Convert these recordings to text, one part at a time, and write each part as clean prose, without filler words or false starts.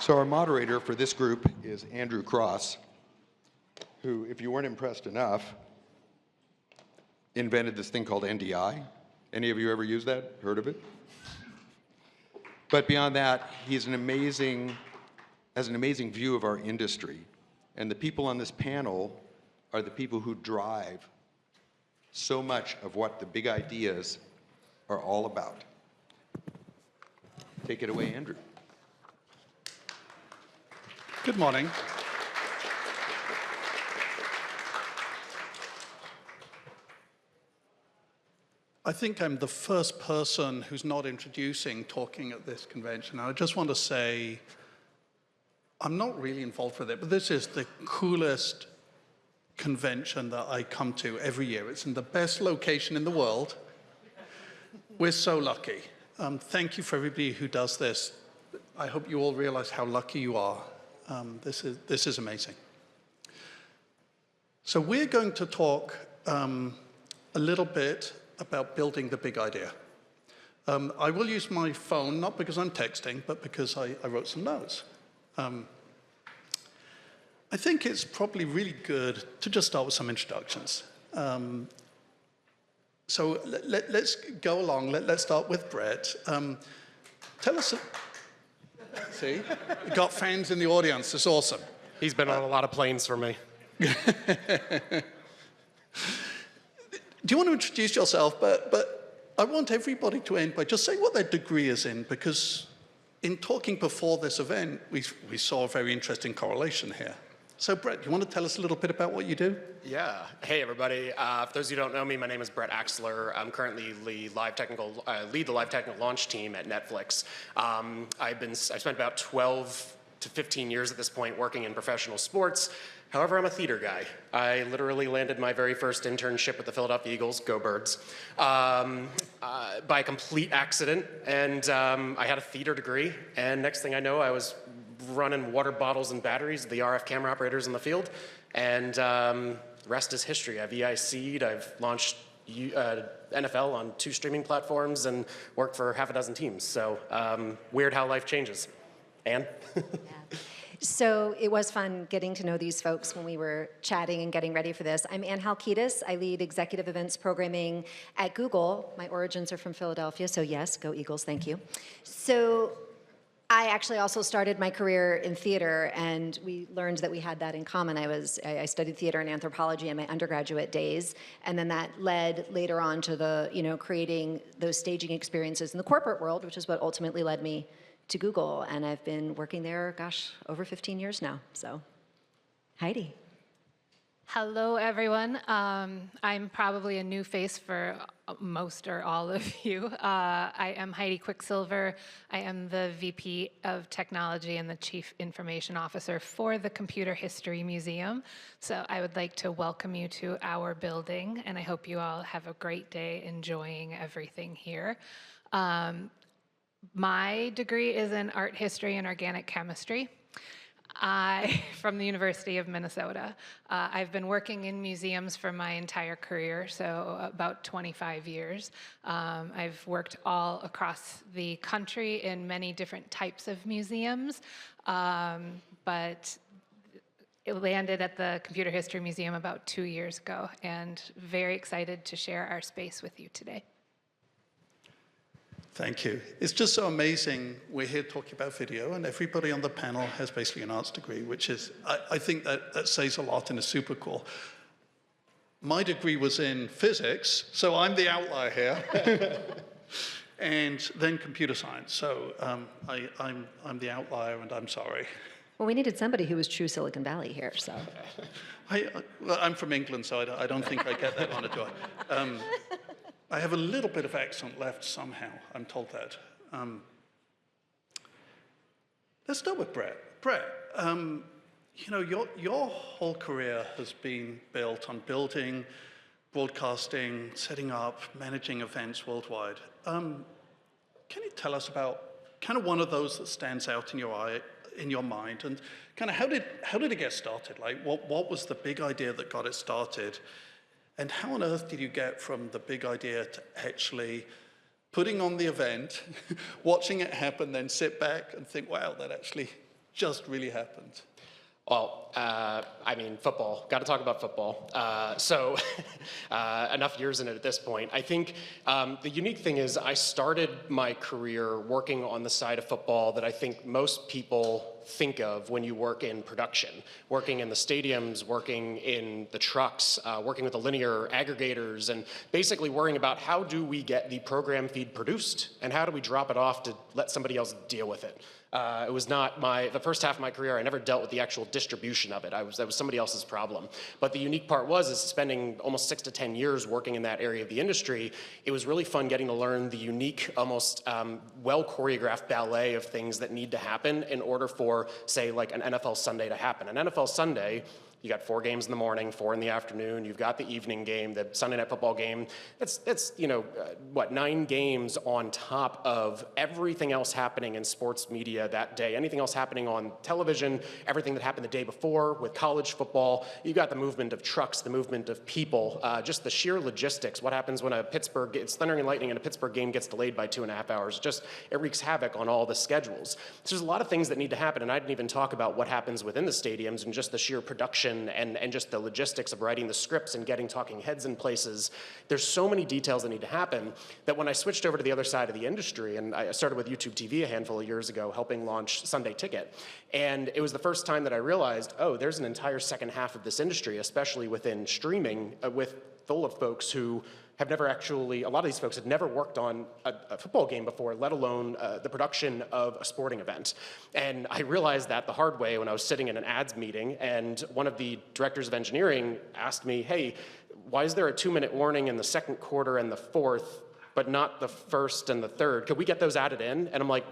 So our moderator for this group is Andrew Cross, who, if you weren't impressed enough, invented this thing called NDI. Any of you ever used that? Heard of it? But beyond that, has an amazing view of our industry. And the people on this panel are the people who drive so much of what the big ideas are all about. Take it away, Andrew. Good morning. I think I'm the first person who's not introducing talking at this convention. I just want to say, I'm not really involved with it, but this is the coolest convention that I come to every year. It's in the best location in the world. We're so lucky. Thank you for everybody who does this. I hope you all realize how lucky you are. This is amazing. So we're going to talk a little bit about building the big idea. I will use my phone, not because I'm texting, but because I wrote some notes. I think it's probably really good to just start with some introductions. So let's go along. Let's start with Brett. Tell us, see, we've got fans in the audience. It's awesome. He's been on a lot of planes for me. Do you want to introduce yourself? But I want everybody to end by just saying what their degree is in, because in talking before this event, we saw a very interesting correlation here. So Brett, do you want to tell us a little bit about what you do? Yeah. Hey, everybody. For those of you who don't know me, my name is Brett Axler. I'm currently lead the live technical launch team at Netflix. I've spent about 12 to 15 years at this point working in professional sports. However, I'm a theater guy. I literally landed my very first internship with the Philadelphia Eagles, go Birds, by complete accident. And I had a theater degree. And next thing I know, I was running water bottles and batteries, the RF camera operators in the field. And rest is history. I've EIC'd, I've launched NFL on 2 streaming platforms and worked for half a dozen teams. So weird how life changes. Anne? Yeah. So it was fun getting to know these folks when we were chatting and getting ready for this. I'm Anne Halkedis. I lead executive events programming at Google. My origins are from Philadelphia, so yes, go Eagles, thank you. So I actually also started my career in theater, and we learned that we had that in common. I studied theater and anthropology in my undergraduate days, and then that led later on to the, creating those staging experiences in the corporate world, which is what ultimately led me to Google, and I've been working there, gosh, over 15 years now. So, Heidi. Hello, everyone. I'm probably a new face for most or all of you. I am Heidi Quicksilver. I am the VP of Technology and the Chief Information Officer for the Computer History Museum. So I would like to welcome you to our building, and I hope you all have a great day enjoying everything here. My degree is in art history and organic chemistry. From the University of Minnesota. I've been working in museums for my entire career, so about 25 years. I've worked all across the country in many different types of museums, but it landed at the Computer History Museum about 2 years ago, and very excited to share our space with you today. Thank you. It's just so amazing. We're here talking about video, and everybody on the panel has basically an arts degree, which is, I think that says a lot and is super cool. My degree was in physics, so I'm the outlier here, and then computer science. So I'm the outlier, and I'm sorry. Well, we needed somebody who was true Silicon Valley here, so. Well, I'm from England, so I don't think I get that honor, do I? I have a little bit of accent left somehow, I'm told that. Let's start with Brett. Brett, your whole career has been built on building, broadcasting, setting up, managing events worldwide. Can you tell us about kind of one of those that stands out in your mind, and kind of how did it get started? Like, what was the big idea that got it started? And how on earth did you get from the big idea to actually putting on the event, watching it happen, then sit back and think, wow, that actually just really happened? Well, I mean, football. Got to talk about football. So enough years in it at this point. I think the unique thing is I started my career working on the side of football that I think most people think of when you work in production, working in the stadiums, working in the trucks, working with the linear aggregators, and basically worrying about how do we get the program feed produced and how do we drop it off to let somebody else deal with it. It was not the first half of my career, I never dealt with the actual distribution of it. That was somebody else's problem. But the unique part is spending almost 6 to 10 years working in that area of the industry, it was really fun getting to learn the unique, almost well-choreographed ballet of things that need to happen in order for, say, like an NFL Sunday to happen. An NFL Sunday, you got 4 games in the morning, 4 in the afternoon. You've got the evening game, the Sunday night football game. That's 9 games on top of everything else happening in sports media that day. Anything else happening on television, everything that happened the day before with college football. You got the movement of trucks, the movement of people, just the sheer logistics. What happens when it's thundering and lightning and a Pittsburgh game gets delayed by 2.5 hours? It wreaks havoc on all the schedules. So there's a lot of things that need to happen, and I didn't even talk about what happens within the stadiums and just the sheer production and just the logistics of writing the scripts and getting talking heads in places. There's so many details that need to happen that when I switched over to the other side of the industry, and I started with YouTube TV a handful of years ago, helping launch Sunday Ticket, and it was the first time that I realized, oh, there's an entire second half of this industry, especially within streaming, full of folks who have never actually, a lot of these folks had never worked on a football game before, let alone the production of a sporting event. And I realized that the hard way when I was sitting in an ads meeting, and one of the directors of engineering asked me, hey, why is there a 2-minute warning in the second quarter and the fourth, but not the first and the third? Could we get those added in? And I'm like,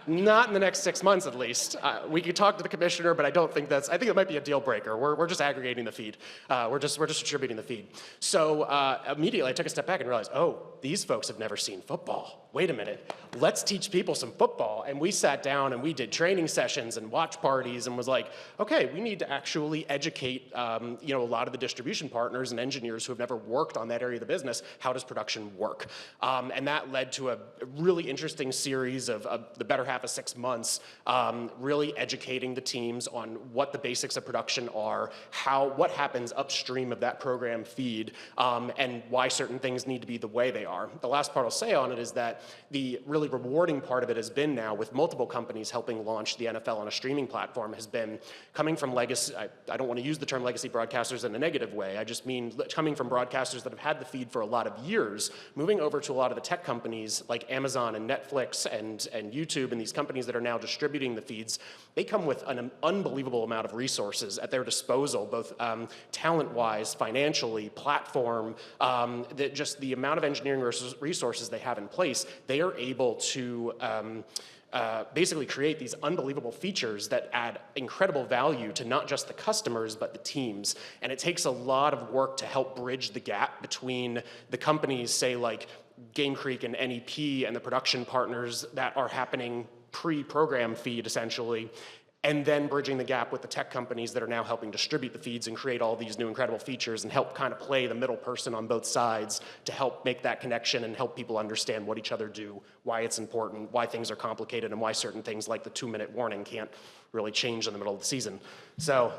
not in the next 6 months, at least. We could talk to the commissioner, but I think it might be a deal breaker. We're just aggregating the feed. We're just distributing the feed. So immediately I took a step back and realized, oh, these folks have never seen football. Wait a minute, let's teach people some football. And we sat down and we did training sessions and watch parties and was like, okay, we need to actually educate a lot of the distribution partners and engineers who have never worked on that area of the business. How does production work? And that led to a really interesting series of the better half of 6 months, really educating the teams on what the basics of production are, what happens upstream of that program feed, and why certain things need to be the way they are. The last part I'll say on it is that the really rewarding part of it has been now with multiple companies helping launch the NFL on a streaming platform has been coming from legacy, I don't want to use the term legacy broadcasters in a negative way, I just mean coming from broadcasters that have had the feed for a lot of years, moving over to a lot of the tech companies like Amazon and Netflix and YouTube and these companies that are now distributing the feeds. They come with an unbelievable amount of resources at their disposal, both talent-wise, financially, platform, just the amount of engineering resources they have in place. They are able to basically create these unbelievable features that add incredible value to not just the customers, but the teams. And it takes a lot of work to help bridge the gap between the companies, say like Game Creek and NEP and the production partners that are happening pre-program feed essentially, and then bridging the gap with the tech companies that are now helping distribute the feeds and create all these new incredible features and help kind of play the middle person on both sides to help make that connection and help people understand what each other do, why it's important, why things are complicated, and why certain things like the 2-minute warning can't really change in the middle of the season. So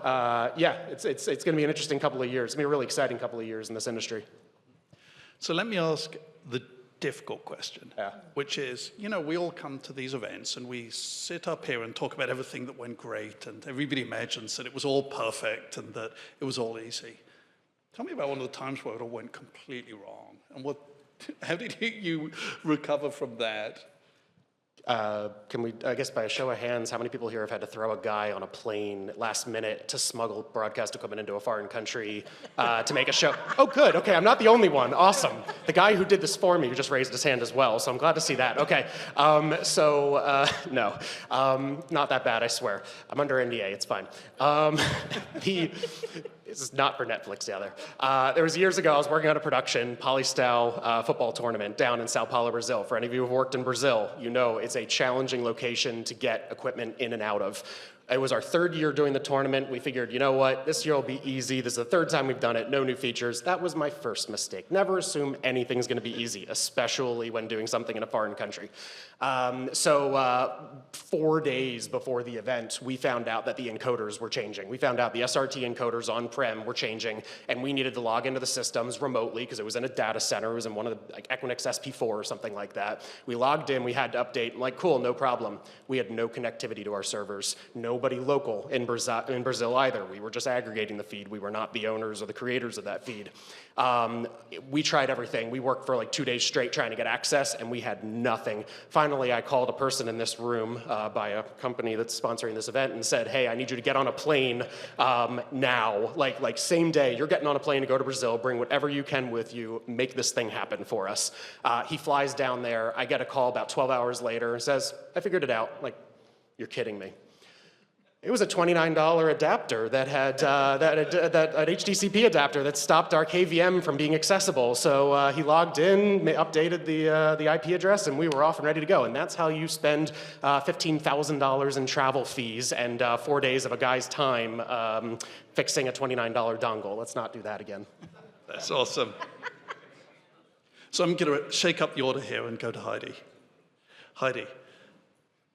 yeah, it's going to be an interesting couple of years. It's going to be a really exciting couple of years in this industry. So let me ask the difficult question, which is, we all come to these events and we sit up here and talk about everything that went great and everybody imagines that it was all perfect and that it was all easy. Tell me about one of the times where it all went completely wrong and how did you recover from that? Can we, I guess by a show of hands, how many people here have had to throw a guy on a plane last minute to smuggle broadcast equipment into a foreign country to make a show? Oh, good. Okay, I'm not the only one. Awesome. The guy who did this for me just raised his hand as well, so I'm glad to see that. Okay. No. Not that bad, I swear. I'm under NDA. It's fine. This is not for Netflix, the other. There was years ago, I was working on a production, Polystyle football tournament down in Sao Paulo, Brazil. For any of you who have worked in Brazil, you know it's a challenging location to get equipment in and out of. It was our third year doing the tournament. We figured, you know what, this year will be easy. This is the third time we've done it, no new features. That was my first mistake. Never assume anything's gonna be easy, especially when doing something in a foreign country. 4 days before the event, we found out that the encoders were changing. We found out the SRT encoders on-prem were changing, and we needed to log into the systems remotely because it was in a data center. It was in one of the, like Equinix SP4 or something like that. We logged in, we had to update, I'm like, cool, no problem. We had no connectivity to our servers. Nobody local in Brazil either. We were just aggregating the feed. We were not the owners or the creators of that feed. We tried everything. We worked for like 2 days straight trying to get access, and we had nothing. Finally, I called a person in this room by a company that's sponsoring this event and said, hey, I need you to get on a plane now. Like same day, you're getting on a plane to go to Brazil, bring whatever you can with you, make this thing happen for us. He flies down there. I get a call about 12 hours later and says, I figured it out. Like, you're kidding me. It was a $29 adapter that had an HDCP adapter that stopped our KVM from being accessible. So he logged in, updated the IP address, and we were off and ready to go. And that's how you spend $15,000 in travel fees and 4 days of a guy's time fixing a $29 dongle. Let's not do that again. That's awesome. So I'm going to shake up the order here and go to Heidi. Heidi.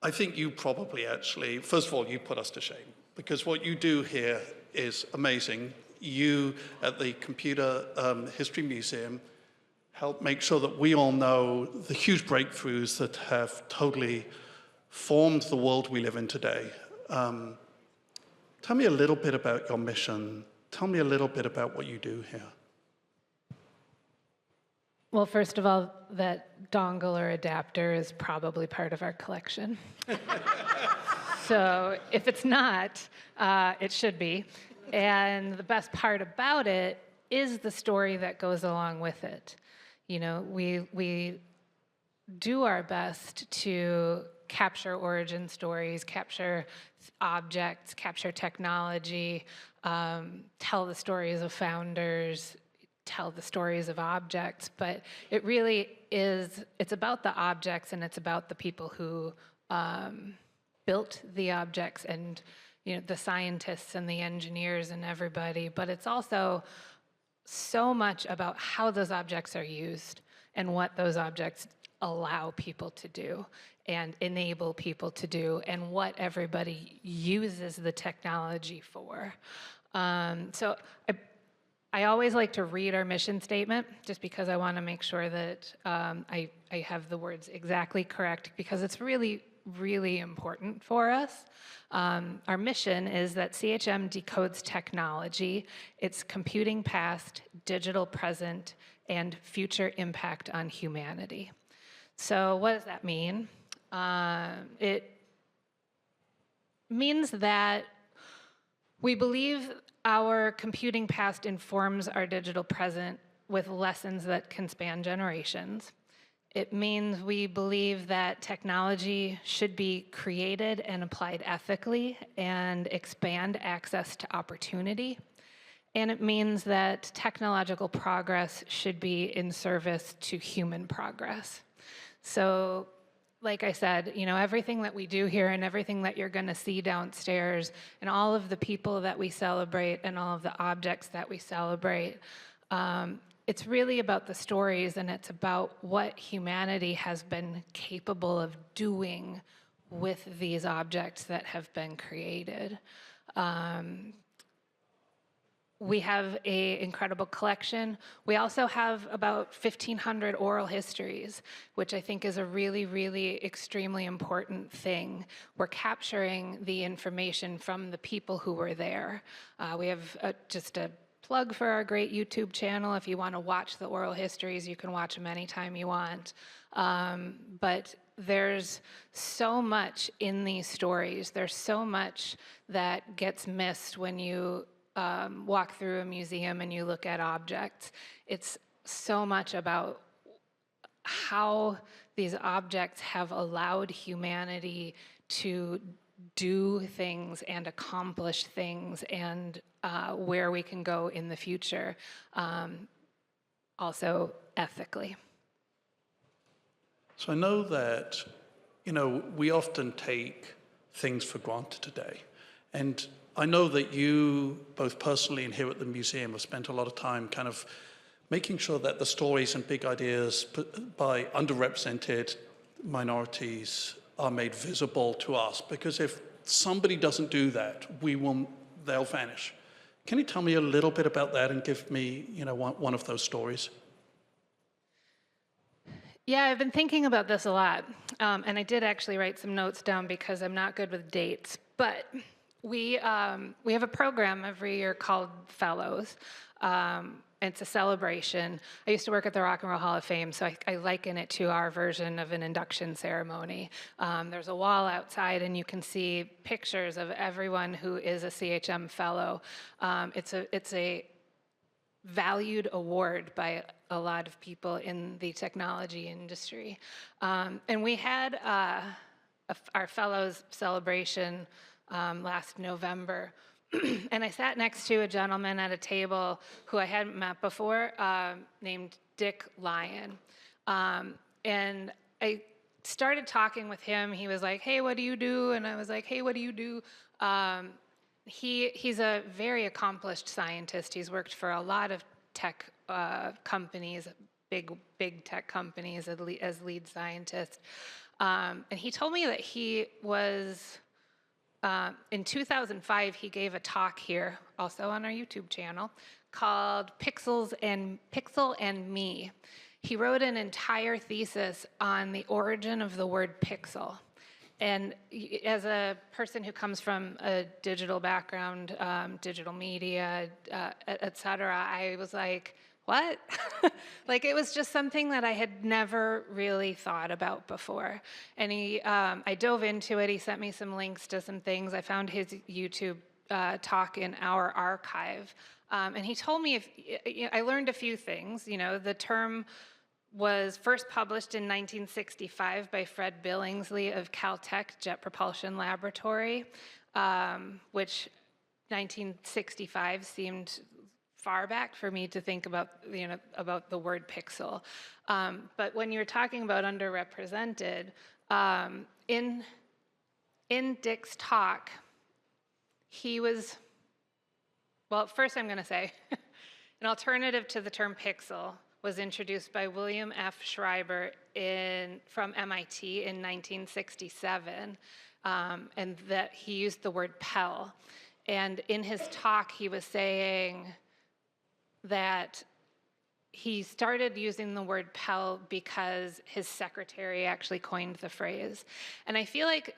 I think you probably actually, first of all, you put us to shame, because what you do here is amazing. You, at the Computer History Museum, help make sure that we all know the huge breakthroughs that have totally formed the world we live in today. Tell me a little bit about your mission. Tell me a little bit about what you do here. Well, first of all, that dongle or adapter is probably part of our collection. So if it's not, it should be. And the best part about it is the story that goes along with it. You know, we do our best to capture origin stories, capture objects, capture technology, tell the stories of founders, tell the stories of objects, but it really is, it's about the objects and it's about the people who built the objects and, you know, the scientists and the engineers and everybody, but it's also so much about how those objects are used and what those objects allow people to do and enable people to do and what everybody uses the technology for. So I always like to read our mission statement just because I want to make sure that I have the words exactly correct because it's really, really important for us. Our mission is that CHM decodes technology, its computing past, digital present, and future impact on humanity. So what does that mean? It means that we believe our computing past informs our digital present with lessons that can span generations. It means we believe that technology should be created and applied ethically and expand access to opportunity. And it means that technological progress should be in service to human progress. So, like I said, you know, everything that we do here and everything that you're going to see downstairs and all of the people that we celebrate and all of the objects that we celebrate, it's really about the stories and it's about what humanity has been capable of doing with these objects that have been created. We have an incredible collection. We also have about 1,500 oral histories, which I think is a really, really extremely important thing. We're capturing the information from the people who were there. We have just a plug for our great YouTube channel. If you want to watch the oral histories, you can watch them anytime you want. But there's so much in these stories. There's so much that gets missed when you walk through a museum and you look at objects. It's so much about how these objects have allowed humanity to do things and accomplish things and where we can go in the future, also ethically. So I know that, you know, we often take things for granted today. And I know that you, both personally and here at the museum, have spent a lot of time kind of making sure that the stories and big ideas by underrepresented minorities are made visible to us. Because if somebody doesn't do that, they'll vanish. Can you tell me a little bit about that and give me, one of those stories? Yeah, I've been thinking about this a lot, and I did actually write some notes down because I'm not good with dates. But we have a program every year called Fellows. It's a celebration. I used to work at the Rock and Roll Hall of Fame, so I liken it to our version of an induction ceremony. There's a wall outside, and you can see pictures of everyone who is a CHM Fellow. It's a valued award by a lot of people in the technology industry. And we had our Fellows celebration last November. And I sat next to a gentleman at a table who I hadn't met before, named Dick Lyon. And I started talking with him. He was like, "Hey, what do you do?" And I was like, "Hey, what do you do?" He's a very accomplished scientist. He's worked for a lot of tech companies, big tech companies as lead scientist. And he told me that he was, in 2005, he gave a talk here, also on our YouTube channel, called Pixel and Me. He wrote an entire thesis on the origin of the word pixel. And as a person who comes from a digital background, digital media, et cetera, I was like, what? Like, it was just something that I had never really thought about before. And I dove into it. He sent me some links to some things. I found his YouTube talk in our archive. And he told me, I learned a few things. The term was first published in 1965 by Fred Billingsley of Caltech Jet Propulsion Laboratory, which 1965 seemed far back for me to think about, about the word pixel. But when you're talking about underrepresented, in Dick's talk, he was, well, first I'm going to say, an alternative to the term pixel was introduced by William F. Schreiber from MIT in 1967, and that he used the word Pell. And in his talk, he was saying that he started using the word Pell because his secretary actually coined the phrase. And I feel like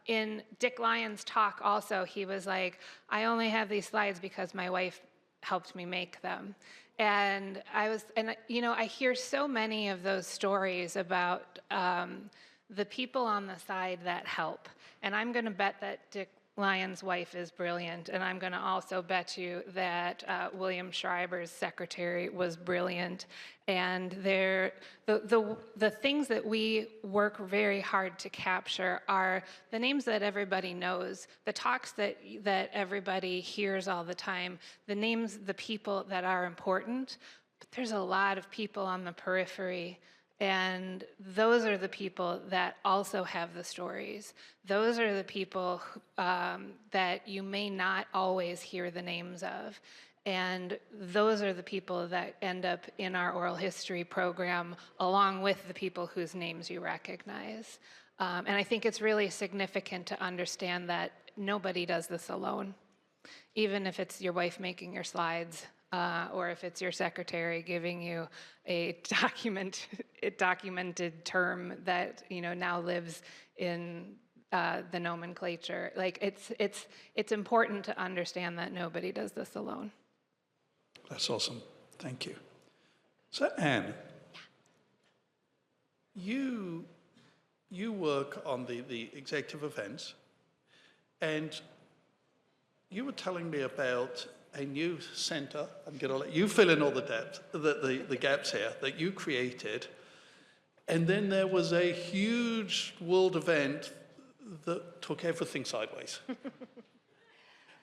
in Dick Lyon's talk also, he was like, I only have these slides because my wife helped me make them. And I hear so many of those stories about the people on the side that help. And I'm going to bet that Dick Lyon's wife is brilliant, and I'm going to also bet you that William Schreiber's secretary was brilliant. And the things that we work very hard to capture are the names that everybody knows, the talks that everybody hears all the time, the names, the people that are important. But there's a lot of people on the periphery. And those are the people that also have the stories. Those are the people that you may not always hear the names of. And those are the people that end up in our oral history program, along with the people whose names you recognize. And I think it's really significant to understand that nobody does this alone. Even if it's your wife making your slides, or if it's your secretary giving you a documented term that now lives in the nomenclature. Like it's important to understand that nobody does this alone. That's awesome. Thank you. So Anne, you work on the executive events, and you were telling me about a new center. I'm going to let you fill in all the depth, the gaps here that you created. And then there was a huge world event that took everything sideways.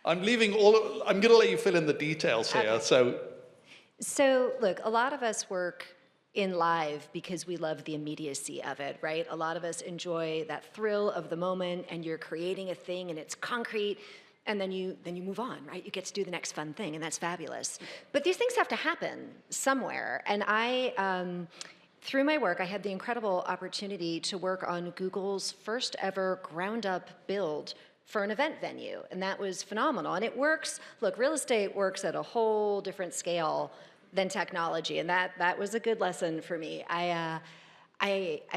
I'm going to let you fill in the details here. Okay. So look, a lot of us work in live because we love the immediacy of it, right? A lot of us enjoy that thrill of the moment, and you're creating a thing and it's concrete. and then you move on, right? You get to do the next fun thing, and that's fabulous. But these things have to happen somewhere. And through my work, I had the incredible opportunity to work on Google's first ever ground up build for an event venue, and that was phenomenal. And it works, look, real estate works at a whole different scale than technology, and that was a good lesson for me. I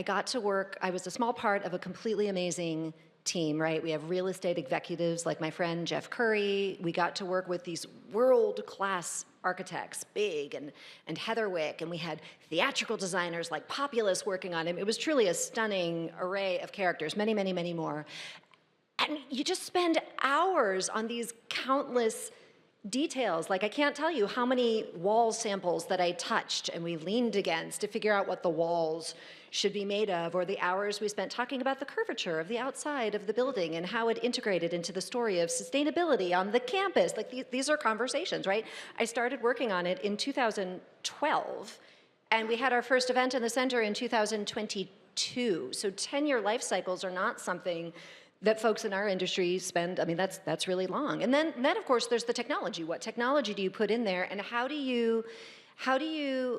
got to work, I was a small part of a completely amazing team, right? We have real estate executives like my friend Jeff Curry. We got to work with these world-class architects, Big and Heatherwick, and we had theatrical designers like Populous working on it. It was truly a stunning array of characters, many, many, many more. And you just spend hours on these countless details. Like, I can't tell you how many wall samples that I touched and we leaned against to figure out what the walls should be made of, or the hours we spent talking about the curvature of the outside of the building and how it integrated into the story of sustainability on the campus. Like, these are conversations, right? I started working on it in 2012, and we had our first event in the center in 2022. So 10-year life cycles are not something that folks in our industry spend. I mean, that's really long. And then of course there's the technology. What technology do you put in there, and how do you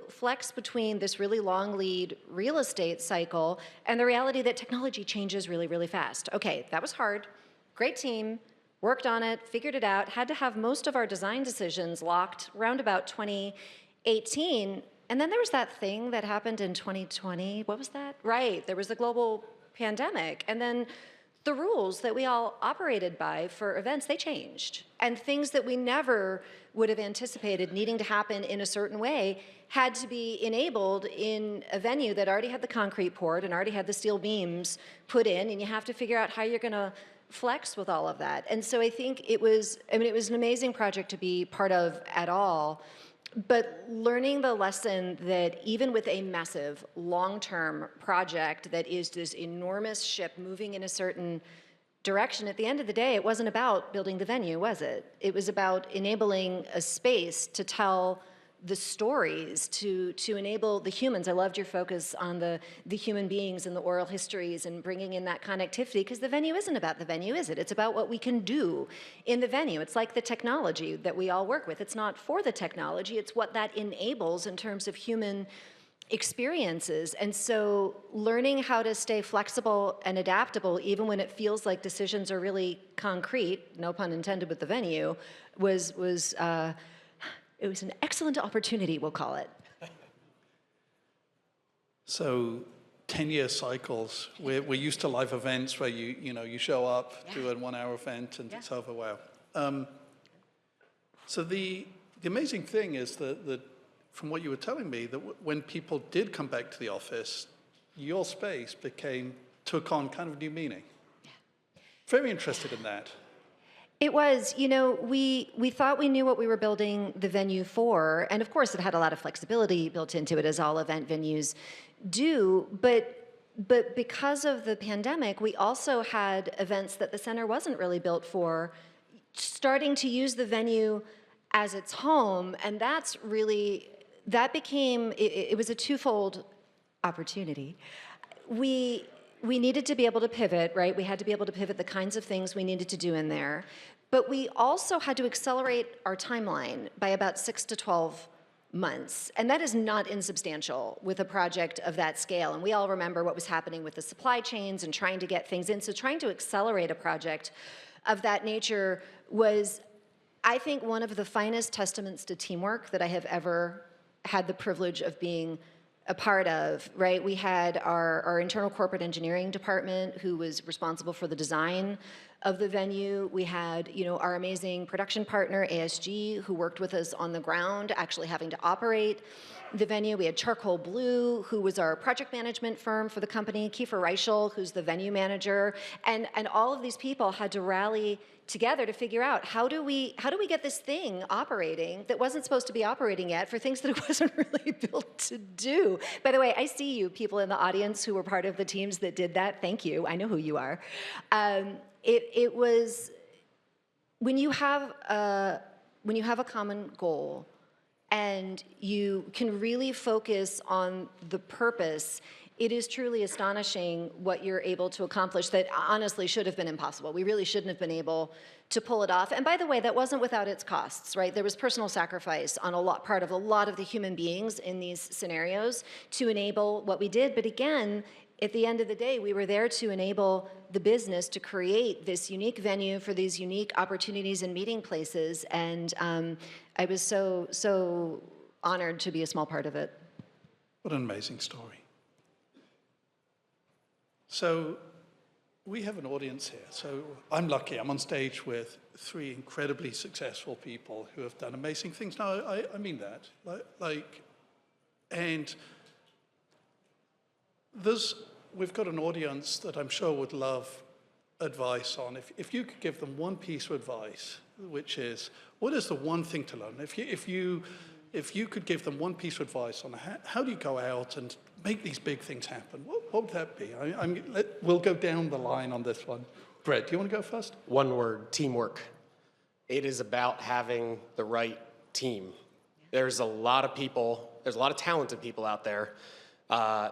flex between this really long lead real estate cycle and the reality that technology changes really, really fast? Okay, that was hard. Great team, worked on it, figured it out, had to have most of our design decisions locked around about 2018. And then there was that thing that happened in 2020. What was that? Right, there was the global pandemic. And then the rules that we all operated by for events, they changed. And things that we never would have anticipated needing to happen in a certain way had to be enabled in a venue that already had the concrete poured and already had the steel beams put in, and you have to figure out how you're gonna flex with all of that. And so I think it was an amazing project to be part of at all. But learning the lesson that even with a massive long-term project that is this enormous ship moving in a certain direction, at the end of the day, it wasn't about building the venue, was it? It was about enabling a space to tell the stories, to enable the humans. I loved your focus on the human beings and the oral histories and bringing in that connectivity, because the venue isn't about the venue, is it? It's about what we can do in the venue. It's like the technology that we all work with. It's not for the technology, it's what that enables in terms of human experiences. And so learning how to stay flexible and adaptable, even when it feels like decisions are really concrete, no pun intended with the venue, it was an excellent opportunity, we'll call it. So 10-year cycles. We're used to live events where you show up, do a 1-hour event, and it's over. Wow. So the amazing thing is that from what you were telling me, that when people did come back to the office, your space took on kind of new meaning. Yeah. Very interested in that. It was, we thought we knew what we were building the venue for, and of course it had a lot of flexibility built into it, as all event venues do, but because of the pandemic, we also had events that the center wasn't really built for, starting to use the venue as its home, and that became, it was a twofold opportunity. We needed to be able to pivot, right? We had to be able to pivot the kinds of things we needed to do in there. But we also had to accelerate our timeline by about 6 to 12 months. And that is not insubstantial with a project of that scale. And we all remember what was happening with the supply chains and trying to get things in. So trying to accelerate a project of that nature was, I think, one of the finest testaments to teamwork that I have ever had the privilege of being a part of, right? We had our internal corporate engineering department who was responsible for the design of the venue. We had, our amazing production partner, ASG, who worked with us on the ground, actually having to operate the venue. We had Charcoal Blue, who was our project management firm for the company, Kiefer Reichel, who's the venue manager, and all of these people had to rally together to figure out how do we get this thing operating that wasn't supposed to be operating yet for things that it wasn't really built to do. By the way, I see you people in the audience who were part of the teams that did that. Thank you. I know who you are. It was when you have a common goal and you can really focus on the purpose, it is truly astonishing what you're able to accomplish that honestly should have been impossible. We really shouldn't have been able to pull it off. And by the way, that wasn't without its costs, right? There was personal sacrifice on part of a lot of the human beings in these scenarios to enable what we did. But again, at the end of the day, we were there to enable the business to create this unique venue for these unique opportunities and meeting places. And I was so honored to be a small part of it. What an amazing story. So we have an audience here. So I'm lucky. I'm on stage with 3 incredibly successful people who have done amazing things. Now, I mean that. And we've got an audience that I'm sure would love advice on. If you could give them one piece of advice, which is, what is the one thing to learn? If you could give them one piece of advice on how do you go out and make these big things happen, what would that be? We'll go down the line on this one. Brett, do you want to go first? One word, teamwork. It is about having the right team. There's a lot of people, there's a lot of talented people out there.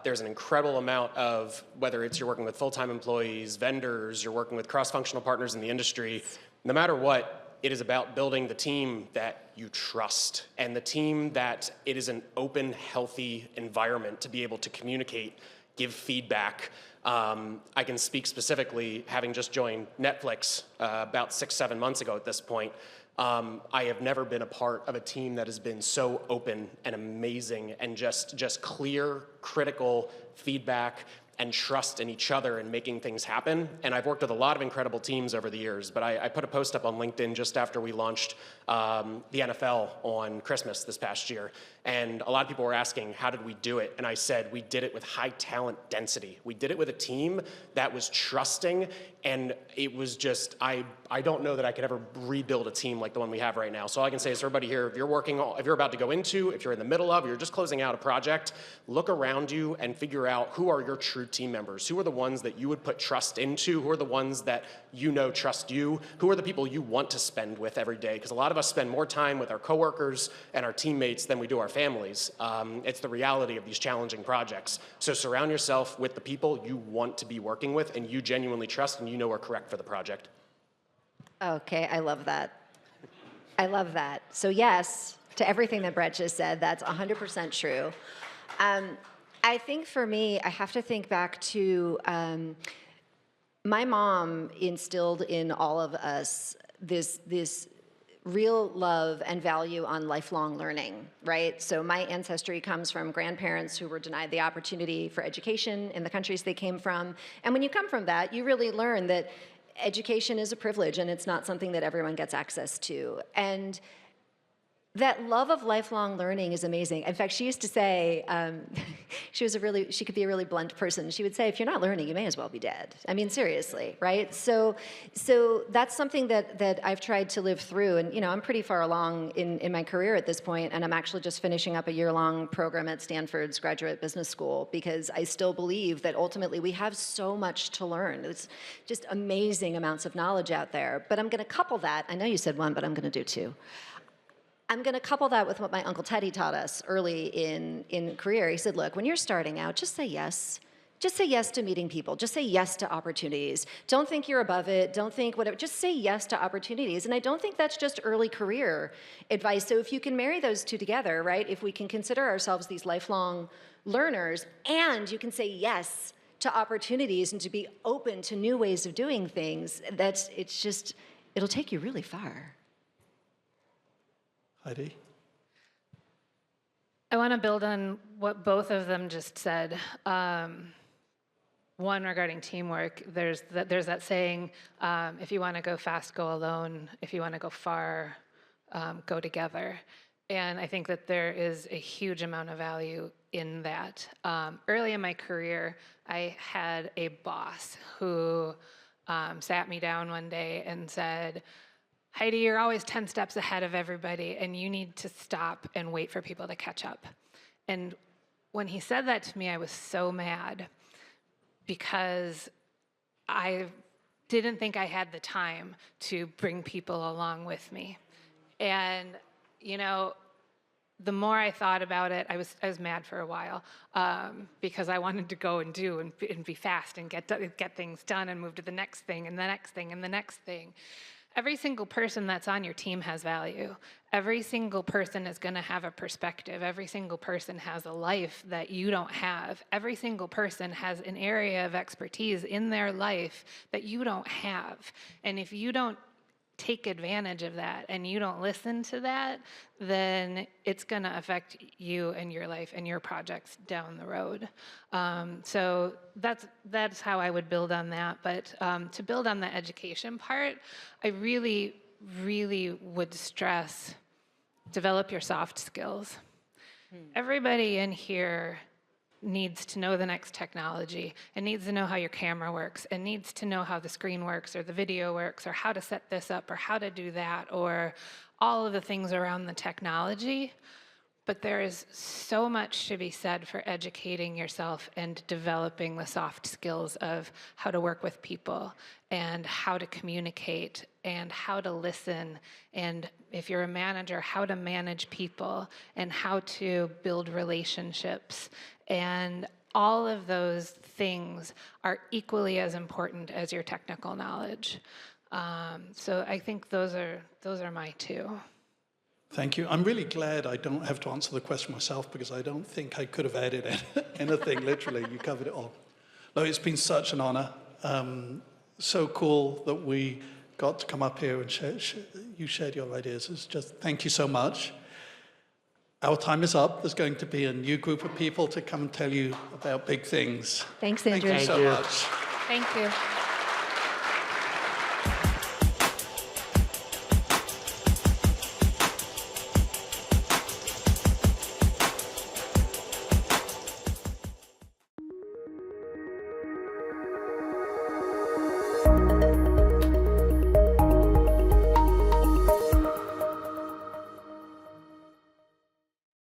There's an incredible amount of, whether it's you're working with full-time employees, vendors, you're working with cross-functional partners in the industry, no matter what, it is about building the team that you trust and the team that it is an open, healthy environment to be able to communicate, give feedback. I can speak specifically, having just joined Netflix about 6-7 months ago at this point. I have never been a part of a team that has been so open and amazing and just clear, critical feedback and trust in each other and making things happen. And I've worked with a lot of incredible teams over the years, but I put a post up on LinkedIn just after we launched the NFL on Christmas this past year. And a lot of people were asking, how did we do it? And I said, we did it with high talent density. We did it with a team that was trusting, and it was just, I don't know that I could ever rebuild a team like the one we have right now. So all I can say is for everybody here, if you're about to go into, if you're in the middle of, you're just closing out a project, look around you and figure out who are your true team members. Who are the ones that you would put trust into? Who are the ones that you know trust you? Who are the people you want to spend with every day? Because a lot of us spend more time with our coworkers and our teammates than we do our families. It's the reality of these challenging projects. So surround yourself with the people you want to be working with and you genuinely trust and you know are correct for the project. Okay, I love that. I love that. So yes, to everything that Brett just said, that's 100% true. I think for me, I have to think back to my mom instilled in all of us this real love and value on lifelong learning, right? So my ancestry comes from grandparents who were denied the opportunity for education in the countries they came from. And when you come from that, you really learn that education is a privilege and it's not something that everyone gets access to. And that love of lifelong learning is amazing. In fact, she used to say, she could be a really blunt person. She would say, if you're not learning, you may as well be dead. I mean, seriously, right? So that's something that I've tried to live through. And I'm pretty far along in my career at this point, and I'm actually just finishing up a year-long program at Stanford's Graduate Business School because I still believe that ultimately we have so much to learn. It's just amazing amounts of knowledge out there. But I'm going to couple that. I know you said one, but I'm going to do two. I'm going to couple that with what my Uncle Teddy taught us early in career. He said, look, when you're starting out, just say yes. Just say yes to meeting people. Just say yes to opportunities. Don't think you're above it. Don't think whatever. Just say yes to opportunities. And I don't think that's just early career advice. So if you can marry those two together, right, if we can consider ourselves these lifelong learners and you can say yes to opportunities and to be open to new ways of doing things, it'll take you really far. Heidi? I want to build on what both of them just said. One, regarding teamwork, there's that saying, if you want to go fast, go alone. If you want to go far, go together. And I think that there is a huge amount of value in that. Early in my career, I had a boss who sat me down one day and said, Heidi, you're always 10 steps ahead of everybody, and you need to stop and wait for people to catch up. And when he said that to me, I was so mad because I didn't think I had the time to bring people along with me. And, the more I thought about it, I was mad for a while because I wanted to go and do and be fast and get things done and move to the next thing and the next thing and the next thing. Every single person that's on your team has value. Every single person is going to have a perspective. Every single person has a life that you don't have. Every single person has an area of expertise in their life that you don't have. And if you don't take advantage of that and you don't listen to that, then it's going to affect you and your life and your projects down the road. So that's how I would build on that. But to build on the education part, I really, really would stress develop your soft skills. Everybody in here needs to know the next technology and needs to know how your camera works and needs to know how the screen works or the video works or how to set this up or how to do that or all of the things around the technology. But there is so much to be said for educating yourself and developing the soft skills of how to work with people and how to communicate and how to listen, and if you're a manager, how to manage people and how to build relationships. And all of those things are equally as important as your technical knowledge. So I think those are my two. Thank you. I'm really glad I don't have to answer the question myself because I don't think I could have added anything. Literally, you covered it all. No, it's been such an honor. So cool that we got to come up here and you shared your ideas. It's just, thank you so much. Our time is up. There's going to be a new group of people to come and tell you about big things. Thanks, Andrew. Thank you so much. Thank you.